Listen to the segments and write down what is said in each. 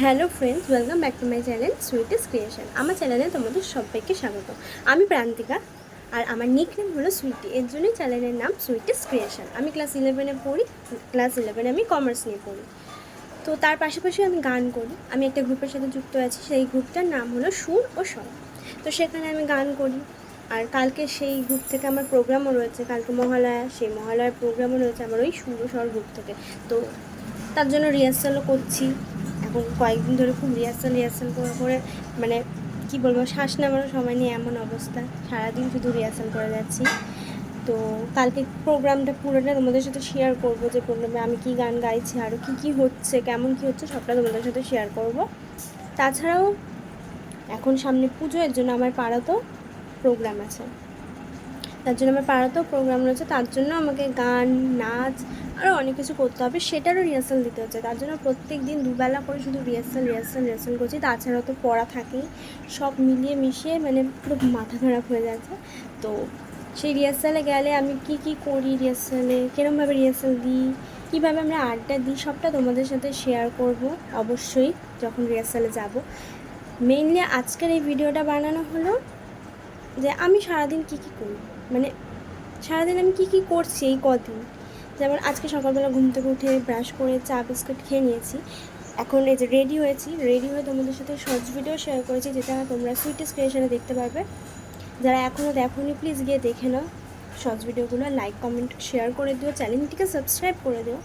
Hello friends, welcome back to my channel sweetest creation. আমার চ্যানেলে তোমাদের সবাইকে স্বাগত। আমি প্রান্তিকা আর আমার নিকনেম হলো সুইটি, এর জন্যই চ্যানেলের নাম সুইটেস্ট ক্রিয়েশন। আমি ক্লাস 11-এ পড়ি। ক্লাস 11-এ আমি কমার্স নিয়ে পড়ি। তো তার পাশাপাশি আমি গান করি। আমি একটা গ্রুপের সাথে যুক্ত আছি, সেই গ্রুপটার নাম হলো সুর ও স্বর। তো সেখানে আমি গান করি। আর কালকে সেই গ্রুপ থেকে আমার প্রোগ্রামও রয়েছে, কালকে মহালয়া, সেই মহালয়ার প্রোগ্রামও রয়েছে আমার ওই সুর ও স্বর গ্রুপ থেকে। তো তার জন্য রিহার্সালও করছি। এখন কয়েকদিন ধরে খুব রিহার্সাল করে করে মানে কী বলবো, শ্বাস নেওয়ারও সময় নেই, এমন অবস্থা। সারাদিন শুধু রিহার্সাল করে যাচ্ছি। তো কালকে প্রোগ্রামটা পুরোটা তোমাদের সাথে শেয়ার করবো, যে প্রোগ্রামে আমি কী গান গাইছি, আরও কী হচ্ছে, কেমন কী হচ্ছে, সবটা তোমাদের সাথে শেয়ার করব। তাছাড়াও এখন সামনে পুজো, এর জন্য আমার পাড়াতেও প্রোগ্রাম আছে, তার জন্য আমার পাড়াতেও প্রোগ্রাম রয়েছে। তার জন্য আমাকে গান, নাচ আরও অনেক কিছু করতে হবে, সেটারও রিহার্সাল দিতে হচ্ছে। তার জন্য প্রত্যেক দিন দুবেলা করে শুধু রিহার্সাল করছি। তাছাড়াও তো পড়া থাকেই, সব মিলিয়ে মিশিয়ে মানে পুরো মাথা খারাপ হয়ে যাচ্ছে। তো সেই রিহার্সালে গেলে আমি কি করি, রিহার্সালে কীরমভাবে রিহার্সাল দিই, কীভাবে আমরা আড্ডা দিই, সবটা তোমাদের সাথে শেয়ার করব অবশ্যই যখন রিহার্সালে যাব। মেইনলি আজকের এই ভিডিওটা বানানো হলো যে আমি সারাদিন কী করি, মানে সারাদিন আমি কী করছি এই কদিন। যেমন আজকে সকালবেলা ঘুম থেকে উঠে ব্রাশ করে চা বিস্কুট খেয়ে নিয়েছি। এখন এই যে রেডি হয়ে তোমাদের সাথে শর্টস ভিডিও শেয়ার করেছি, যেটা তোমরা সুইটেস্ট ক্রিয়েশনে দেখতে পারবে। যারা এখনও দেখোনি প্লিজ গিয়ে দেখে নাও শর্টস ভিডিওগুলো, লাইক কমেন্ট শেয়ার করে দিও, চ্যানেলটিকে সাবস্ক্রাইব করে দিও।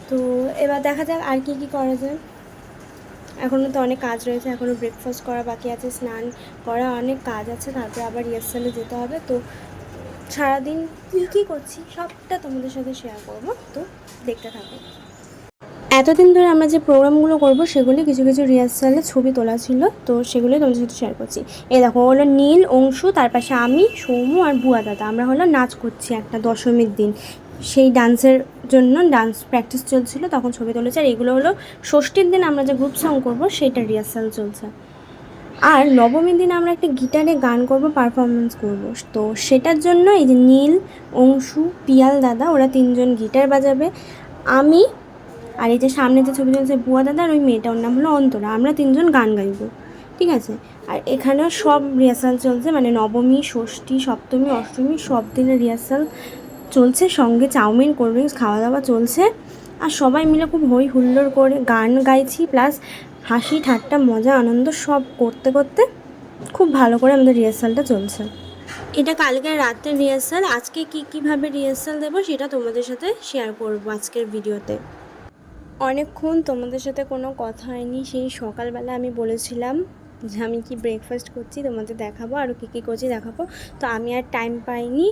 তো এবার দেখা যাক আর কী করা যায়। এখনও তো অনেক কাজ রয়েছে, এখনও ব্রেকফাস্ট করা বাকি আছে, স্নান করা, অনেক কাজ আছে, তারপরে আবার রিহার্সালে যেতে হবে। তো সারাদিন কী করছি সবটা তোমাদের সাথে শেয়ার করবো, তো দেখতে থাকো। এতদিন ধরে আমরা যে প্রোগ্রামগুলো করব সেগুলি কিছু রিহার্সালে ছবি তোলা ছিল, তো সেগুলোই তোমাদের সাথে শেয়ার করছি। এই দেখো, হলো নীল, অংশু, তার পাশে আমি, সৌম্য আর বুয়া দাদা, আমরা হলো নাচ করছি একটা দশমীর দিন। সেই ডান্সের জন্য ডান্স প্র্যাকটিস চলছিল, তখন ছবি তুলেছে। আর এগুলো হলো ষষ্ঠীর দিন আমরা যে গ্রুপ সং করবো সেইটার রিহার্সাল চলছে। আর নবমীর দিন আমরা একটা গিটারে গান করব, পারফরমেন্স করব। তো সেটার জন্য এই যে নীল, অংশু, পিয়াল দাদা, ওরা তিনজন গিটার বাজাবে। আমি আর এই যে সামনে যে ছবি তুলছে বুয়া দাদা আর ওই মেয়েটা, ওর নাম হলো অন্তরা, আমরা তিনজন গান গাইব, ঠিক আছে। আর এখানেও সব রিহার্সাল চলছে, মানে নবমী, ষষ্ঠী, সপ্তমী, অষ্টমী সব দিনের রিহার্সাল চলছে। সঙ্গে চাউমিন, কোল্ড ড্রিঙ্কস খাওয়া দাওয়া চলছে। আর সবাই মিলে খুব হই হুল্লোড় করে গান গাইছি, প্লাস হাসি ঠাট্টা মজা আনন্দ সব করতে করতে খুব ভালো করে আমাদের রিহার্সালটা চলছে। এটা কালকে রাতের রিহার্সাল। আজকে কীভাবে রিহার্সাল দেবো সেটা তোমাদের সাথে শেয়ার করবো আজকের ভিডিওতে। অনেকক্ষণ তোমাদের সাথে কোনো কথা হয়নি। সেই সকালবেলা আমি বলেছিলাম যে আমি কি ব্রেকফাস্ট করছি তোমাদের দেখাবো, আরও কী করছি দেখাবো। তো আমি আর টাইম পাইনি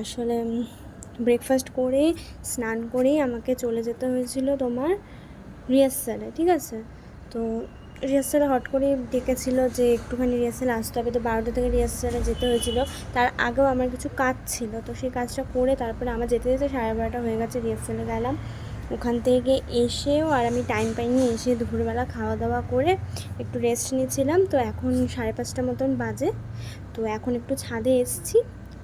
আসলে। ব্রেকফাস্ট করে স্নান করেই আমাকে চলে যেতে হয়েছিল তোমার রিহার্সালে, ঠিক আছে। তো রিহার্সালে হট করে ডেকেছিল যে একটুখানি রিহার্সালে আসতে হবে, তো 12টা থেকে রিহার্সালে যেতে হয়েছিল। তার আগেও আমার কিছু কাজ ছিল, তো সেই কাজটা করে তারপরে আমার যেতে 12:30 হয়ে গেছে। রিহার্সালে গেলাম, ওখান থেকে এসেও আর আমি টাইম পাইনি, এসে দুপুরবেলা খাওয়া দাওয়া করে একটু রেস্ট নিয়েছিলাম। তো এখন 5:30 মতন বাজে। তো এখন একটু ছাদে এসেছি।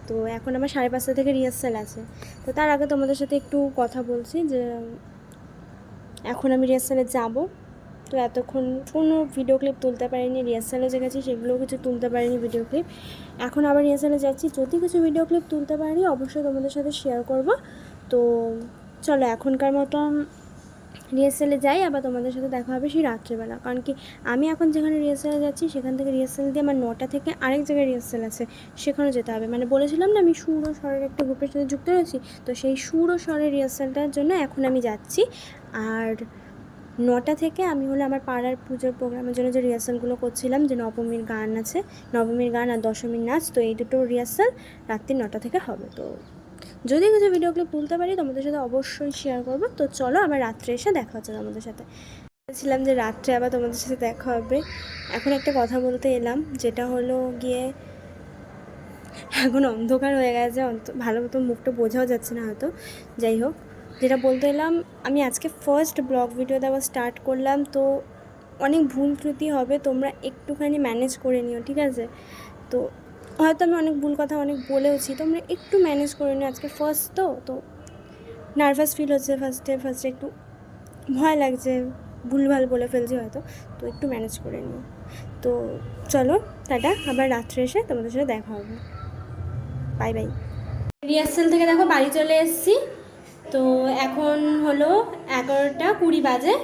তো এখন আমার 5:30 থেকে রিহার্সাল আছে। তো তার আগে তোমাদের সাথে একটু কথা বলছি যে এখন আমি রিহার্সালে যাব। তো এতক্ষণ কোনো ভিডিও ক্লিপ তুলতে পারিনি, রিহার্সালে যে গেছি সেগুলোও কিছু তুলতে পারিনি ভিডিও ক্লিপ। এখন আবার রিহার্সালে যাচ্ছি, যদি কিছু ভিডিও ক্লিপ তুলতে পারি অবশ্যই তোমাদের সাথে শেয়ার করব। তো চলো এখনকার মতন রিহার্সালে যাই, আবার তোমাদের সাথে দেখা হবে সেই রাত্রেবেলা। কারণ কি আমি এখন যেখানে রিহার্সালে যাচ্ছি সেখান থেকে রিহার্সাল দিয়ে আমার 9টা থেকে আরেক জায়গায় রিহার্সাল আছে, সেখানেও যেতে হবে। মানে বলেছিলাম না আমি সুর ও স্বরের একটা গ্রুপের সাথে যুক্ত রয়েছি, তো সেই সুর ও স্বরের রিহার্সালটার জন্য এখন আমি যাচ্ছি। আর 9টা থেকে আমি হলো আমার পাড়ার পুজোর প্রোগ্রামের জন্য যে রিহার্সালগুলো করছিলাম, যে নবমীর গান আছে, নবমীর গান আর দশমীর নাচ, তো এই দুটো রিহার্সাল রাত্রি 9টা থেকে হবে। তো যদি কিছু ভিডিও ক্লিপ তুলতে পারি তোমাদের সাথে অবশ্যই শেয়ার করবো। তো চলো আবার রাত্রে এসে দেখা হচ্ছে তোমাদের সাথে। বলেছিলাম যে রাত্রে আবার তোমাদের সাথে দেখা হবে। এখন একটা কথা বলতে এলাম, যেটা হলো গিয়ে এখন অন্ধকার হয়ে গেছে, ভালো মতো মুখটা বোঝাও যাচ্ছে না হয়তো। যাই হোক, যেটা বলতে এলাম, আমি আজকে ফার্স্ট ব্লগ ভিডিও দেওয়া স্টার্ট করলাম, তো অনেক ভুল ত্রুটি হবে, তোমরা একটুখানি ম্যানেজ করে নিও, ঠিক আছে। তো হয়তো আমি অনেক ভুল কথা অনেক বলেওছি, তোমরা একটু ম্যানেজ করে নিও। আজকে ফার্স্ট তো নার্ভাস ফিল হচ্ছে, ফার্স্টে একটু ভয় লাগছে, ভুলভাল বলে ফেলছি হয়তো, তো একটু ম্যানেজ করে নিও। তো চলো টাটা, আবার রাত্রে এসে তোমাদের সাথে দেখা হবে। Bye bye. রিহার্সাল থেকে দেখো বাড়ি চলে এসেছি। তো এখন হলো 11:20 বাজে।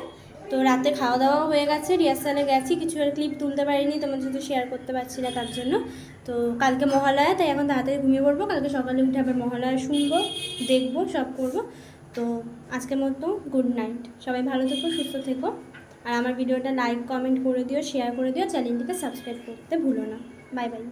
তো রাতে খাওয়া দাওয়া হয়ে গেছে, রিহার্সালে গেছি, কিছু ক্লিপ তুলতে পারিনি, তোমার সাথে শেয়ার করতে পারছি না তার জন্য। তো কালকে মহালয়া, তাই এখন তাড়াতাড়ি ঘুমিয়ে পড়বো, কালকে সকালে উঠে আবার মহালয়া শুনবো, দেখবো, সব করবো। তো আজকের মতো গুড নাইট, সবাই ভালো থেকো, সুস্থ থেকো। আর আমার ভিডিওটা লাইক কমেন্ট করে দিও, শেয়ার করে দিও, চ্যানেলটিকে সাবস্ক্রাইব করতে ভুলো না। Bye bye.